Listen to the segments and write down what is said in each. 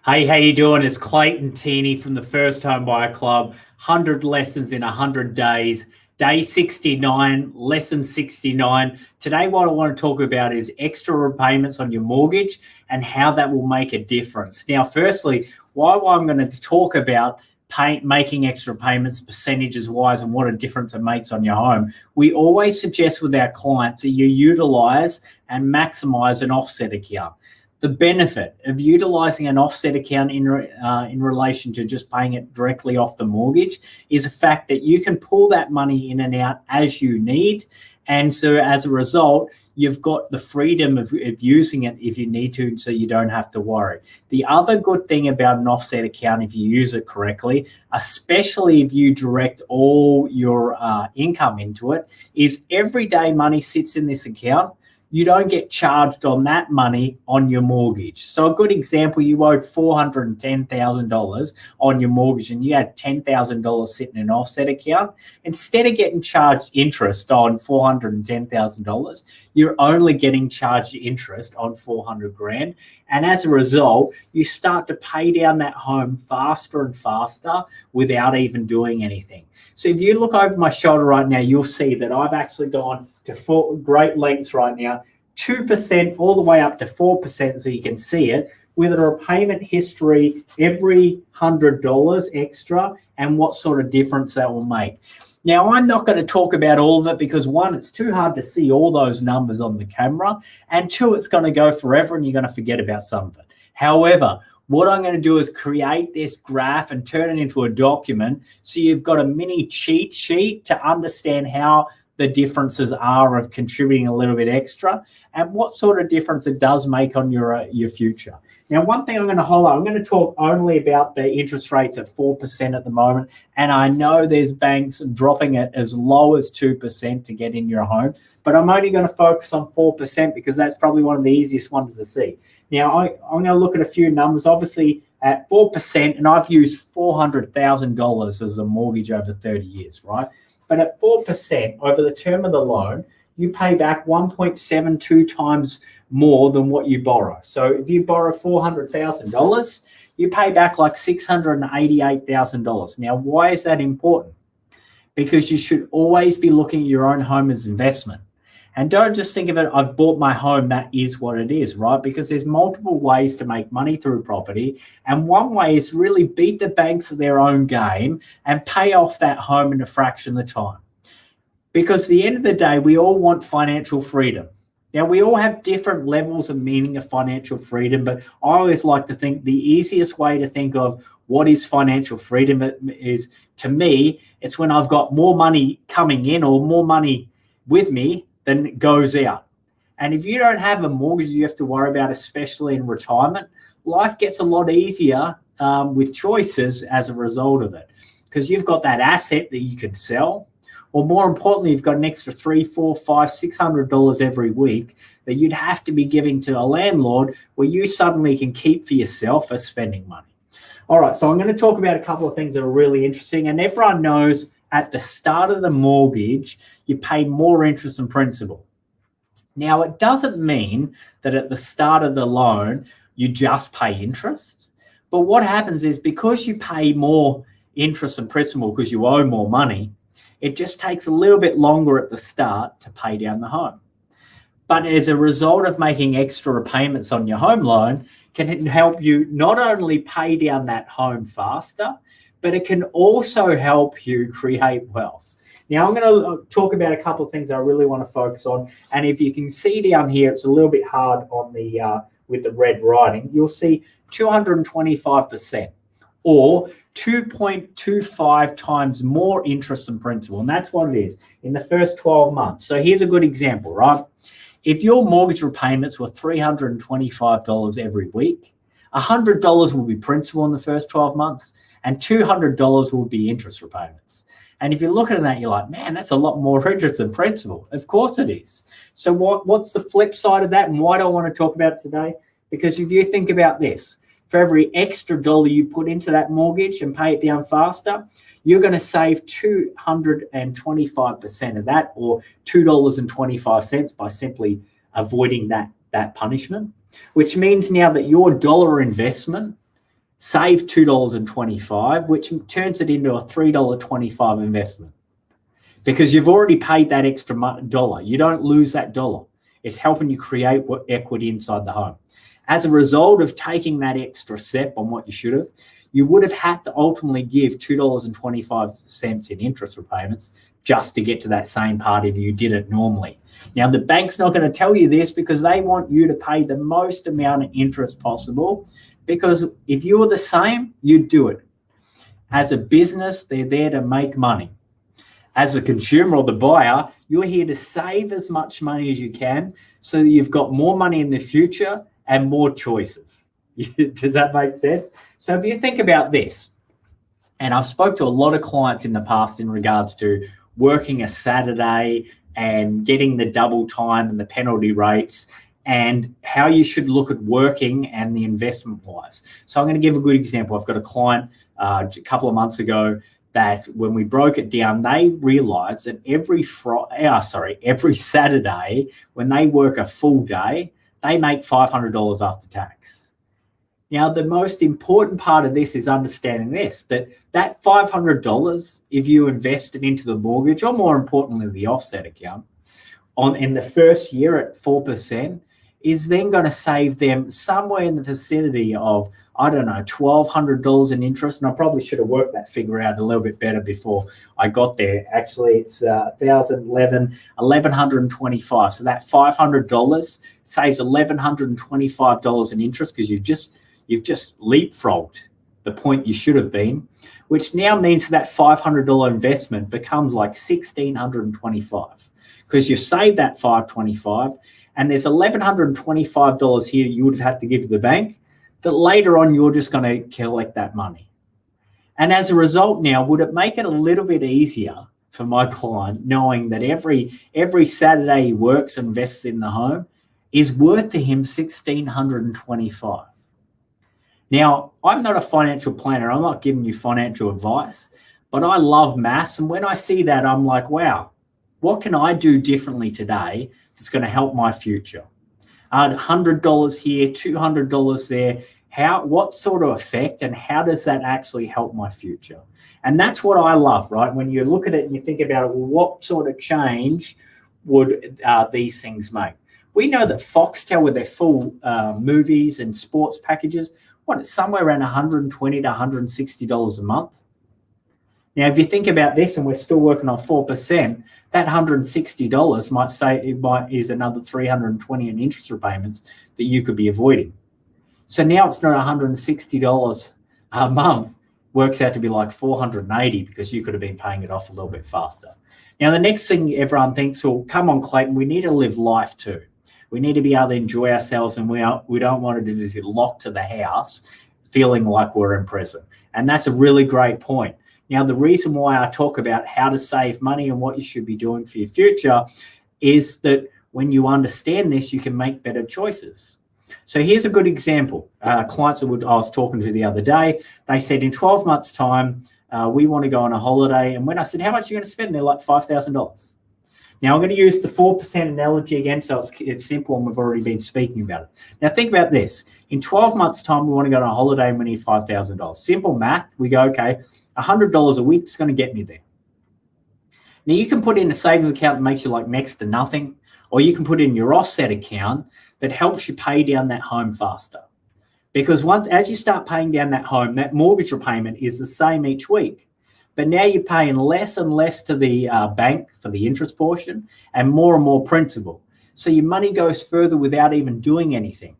Hey, how you doing? It's Clayton Tini from the First Home Buyer Club. 100 lessons in 100 days. Day 69, lesson 69. Today, what I want to talk about is extra repayments on your mortgage and how that will make a difference. Now, firstly, why I'm going to talk about making extra payments percentages wise and what a difference it makes on your home. We always suggest with our clients that you utilize and maximize an offset account. The benefit of utilizing an offset account in relation to just paying it directly off the mortgage is the fact that you can pull that money in and out as you need. And so as a result, you've got the freedom of using it if you need to, so you don't have to worry. The other good thing about an offset account, if you use it correctly, especially if you direct all your income into it, is everyday money sits in this account. You don't get charged on that money on your mortgage. So a good example, you owed $410,000 on your mortgage and you had $10,000 sitting in an offset account. Instead of getting charged interest on $410,000, you're only getting charged interest on 400 grand. And as a result, you start to pay down that home faster and faster without even doing anything. So if you look over my shoulder right now, you'll see that I've actually gone to great lengths right now, 2% all the way up to 4%, so you can see it, with a repayment history every $100 extra and what sort of difference that will make. Now, I'm not going to talk about all of it because one, it's too hard to see all those numbers on the camera, and two, it's going to go forever and you're going to forget about some of it. However, what I'm going to do is create this graph and turn it into a document so you've got a mini cheat sheet to understand how the differences are of contributing a little bit extra and what sort of difference it does make on your future. Now, one thing I'm going to highlight, I'm going to talk only about the interest rates at 4% at the moment. And I know there's banks dropping it as low as 2% to get in your home, but I'm only going to focus on 4% because that's probably one of the easiest ones to see. Now, I'm going to look at a few numbers, obviously at 4%, and I've used $400,000 as a mortgage over 30 years, right? But at 4% over the term of the loan, you pay back 1.72 times more than what you borrow. So if you borrow $400,000, you pay back like $688,000. Now, why is that important? Because you should always be looking at your own home as investment. And don't just think of it, I've bought my home, that is what it is, right? Because there's multiple ways to make money through property. And one way is really beat the banks at their own game and pay off that home in a fraction of the time. Because at the end of the day, we all want financial freedom. Now, we all have different levels of meaning of financial freedom, but I always like to think the easiest way to think of what is financial freedom is, to me, it's when I've got more money coming in or more money with me than it goes out. And if you don't have a mortgage you have to worry about, especially in retirement, life gets a lot easier with choices as a result of it, because you've got that asset that you can sell, or more importantly, you've got an extra $300, $400, $500, $600 every week that you'd have to be giving to a landlord where you suddenly can keep for yourself as spending money. All right, so I'm going to talk about a couple of things that are really interesting, and everyone knows at the start of the mortgage, you pay more interest and principal. Now, it doesn't mean that at the start of the loan, you just pay interest. But what happens is because you pay more interest and principal because you owe more money, it just takes a little bit longer at the start to pay down the home. But as a result of making extra repayments on your home loan, can help you not only pay down that home faster, but it can also help you create wealth. Now, I'm going to talk about a couple of things I really want to focus on. And if you can see down here, it's a little bit hard on the with the red writing. You'll see 225% or 2.25 times more interest and principal. And that's what it is in the first 12 months. So here's a good example, right? If your mortgage repayments were $325 every week, $100 will be principal in the first 12 months. And $200 will be interest repayments. And if you're looking at that, you're like, man, that's a lot more interest than principal. Of course it is. So what's the flip side of that, and why do I want to talk about it today? Because if you think about this, for every extra dollar you put into that mortgage and pay it down faster, you're going to save 225% of that, or $2.25 by simply avoiding that punishment, which means now that your dollar investment save $2.25, which turns it into a $3.25 investment. Because you've already paid that extra dollar. You don't lose that dollar. It's helping you create equity inside the home. As a result of taking that extra step on what you should have, you would have had to ultimately give $2.25 in interest repayments just to get to that same part if you did it normally. Now, the bank's not going to tell you this because they want you to pay the most amount of interest possible, because if you were the same, you'd do it. As a business, they're there to make money. As a consumer or the buyer, you're here to save as much money as you can so that you've got more money in the future and more choices. Does that make sense? So if you think about this, and I've spoke to a lot of clients in the past in regards to working a Saturday and getting the double time and the penalty rates and how you should look at working and the investment wise. So I'm going to give a good example. I've got a client a couple of months ago that when we broke it down, they realized that every Saturday, when they work a full day, they make $500 after tax. Now, the most important part of this is understanding this, that $500, if you invest it into the mortgage, or more importantly, the offset account, in the first year at 4%, is then going to save them somewhere in the vicinity of, I don't know, $1,200 in interest. And I probably should have worked that figure out a little bit better before I got there. Actually, it's $1,125. So that $500 saves $1,125 in interest because you've just leapfrogged the point you should have been, which now means that $500 investment becomes like $1,625 because you've saved that $525. And there's $1,125 here you would have had to give to the bank that later on you're just going to collect that money. And as a result now, would it make it a little bit easier for my client knowing that every Saturday he works and invests in the home is worth to him $1,625? Now, I'm not a financial planner. I'm not giving you financial advice, but I love maths. And when I see that, I'm like, wow, what can I do differently today that's going to help my future? $100 here, $200 there. What sort of effect and how does that actually help my future? And that's what I love, right? When you look at it and you think about it, what sort of change would these things make? We know that Foxtel, with their full movies and sports packages, it's somewhere around $120 to $160 a month. Now, if you think about this, and we're still working on 4%, that $160 is another $320 in interest repayments that you could be avoiding. So now it's not $160 a month, works out to be like $480 because you could have been paying it off a little bit faster. Now, the next thing everyone thinks, well, come on, Clayton, we need to live life too. We need to be able to enjoy ourselves, and we don't want to be locked to the house feeling like we're in prison. And that's a really great point. Now, the reason why I talk about how to save money and what you should be doing for your future is that when you understand this, you can make better choices. So here's a good example. Clients that I was talking to the other day, they said in 12 months' time, we want to go on a holiday. And when I said, how much are you going to spend? They're like $5,000. Now, I'm going to use the 4% analogy again, so it's simple, and we've already been speaking about it. Now, think about this. In 12 months' time, we want to go on a holiday and we need $5,000. Simple math. We go, okay, $100 a week is going to get me there. Now, you can put in a savings account that makes you like next to nothing, or you can put in your offset account that helps you pay down that home faster. Because as you start paying down that home, that mortgage repayment is the same each week. But now you're paying less and less to the bank for the interest portion and more principal. So your money goes further without even doing anything.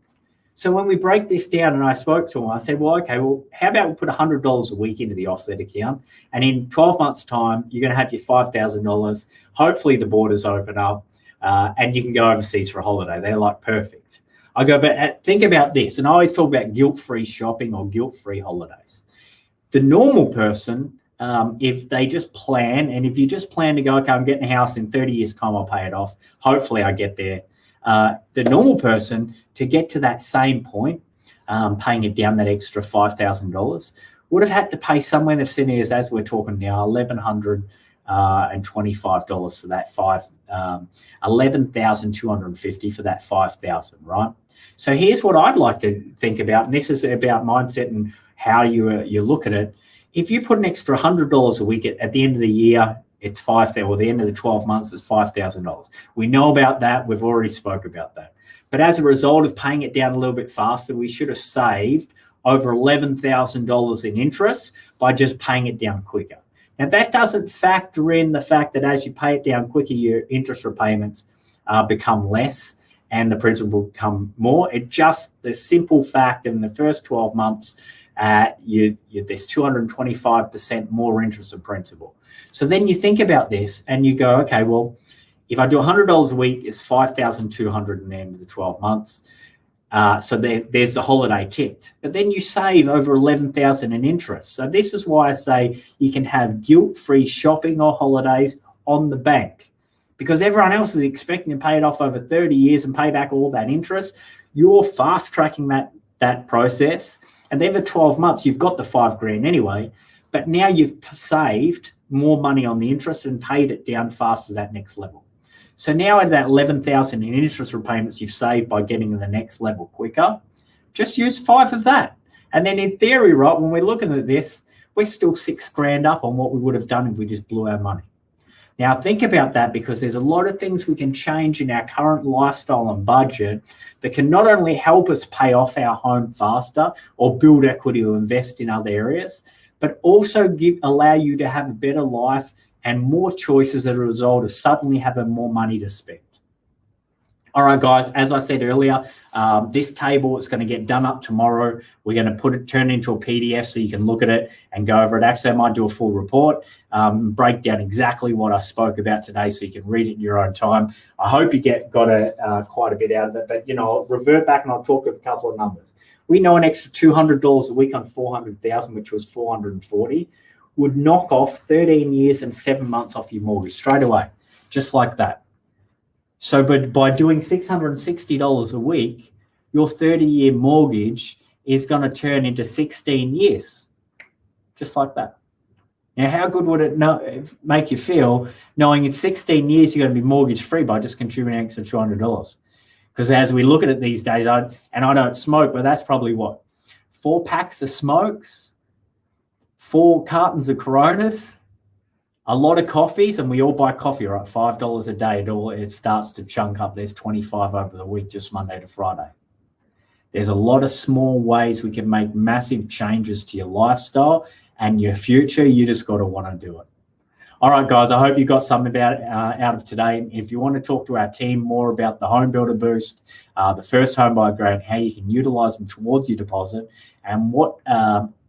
So when we break this down, and I spoke to him, I said, well, okay, how about we put $100 a week into the offset account, and in 12 months' time, you're going to have your $5,000. Hopefully the borders open up and you can go overseas for a holiday. They're like perfect. I go, but think about this. And I always talk about guilt-free shopping or guilt-free holidays. The normal person, if they just plan, and if you just plan to go, okay, I'm getting a house in 30 years' time, I'll pay it off. Hopefully I get there. The normal person, to get to that same point, paying it down that extra $5,000, would have had to pay somewhere in the vicinity, as we're talking now, $1,125 for that $11,250 for that $5,000, right? So here's what I'd like to think about, and this is about mindset and how you look at it. If you put an extra $100 a week at the end of the year, it's $5,000, or the end of the 12 months is $5,000. We know about that. We've already spoke about that. But as a result of paying it down a little bit faster, we should have saved over $11,000 in interest by just paying it down quicker. Now, that doesn't factor in the fact that as you pay it down quicker, your interest repayments become less and the principal become more. It just, the simple fact in the first 12 months, there's 225% more interest and principal. So then you think about this and you go, okay, well, if I do $100 a week, it's $5,200 in the end of the 12 months. So there's the holiday ticked. But then you save over $11,000 in interest. So this is why I say you can have guilt-free shopping or holidays on the bank, because everyone else is expecting to pay it off over 30 years and pay back all that interest. You're fast-tracking that process. And then for 12 months, you've got the $5,000 anyway, but now you've saved more money on the interest and paid it down fast to that next level. So now at that $11,000 in interest repayments you've saved by getting to the next level quicker, just use 5 of that. And then in theory, right, when we're looking at this, we're still $6,000 up on what we would have done if we just blew our money. Now think about that, because there's a lot of things we can change in our current lifestyle and budget that can not only help us pay off our home faster or build equity or invest in other areas, but also allow you to have a better life and more choices as a result of suddenly having more money to spend. All right, guys, as I said earlier, this table is going to get done up tomorrow. We're going to turn it into a PDF so you can look at it and go over it. Actually, I might do a full report, break down exactly what I spoke about today so you can read it in your own time. I hope you got quite a bit out of it, but I'll revert back and I'll talk a couple of numbers. We know an extra $200 a week on 400,000, which was 440, would knock off 13 years and 7 months off your mortgage straight away, just like that. So but by doing $660 a week, your 30-year mortgage is going to turn into 16 years, just like that. Now, how good would it make you feel knowing in 16 years you're going to be mortgage-free by just contributing an extra $200? Because as we look at it these days, I don't smoke, but that's probably what? 4 packs of smokes, 4 cartons of Coronas, a lot of coffees, and we all buy coffee, right? $5 a day. It starts to chunk up. There's 25 over the week, just Monday to Friday. There's a lot of small ways we can make massive changes to your lifestyle and your future. You just got to want to do it. All right, guys, I hope you got something out of today. If you want to talk to our team more about the Home Builder Boost, the first home buyer grant, how you can utilize them towards your deposit, and what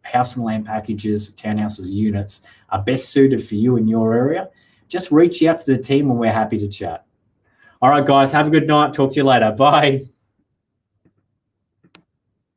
house and land packages, townhouses, units are best suited for you in your area, just reach out to the team and we're happy to chat. All right, guys, have a good night. Talk to you later. Bye.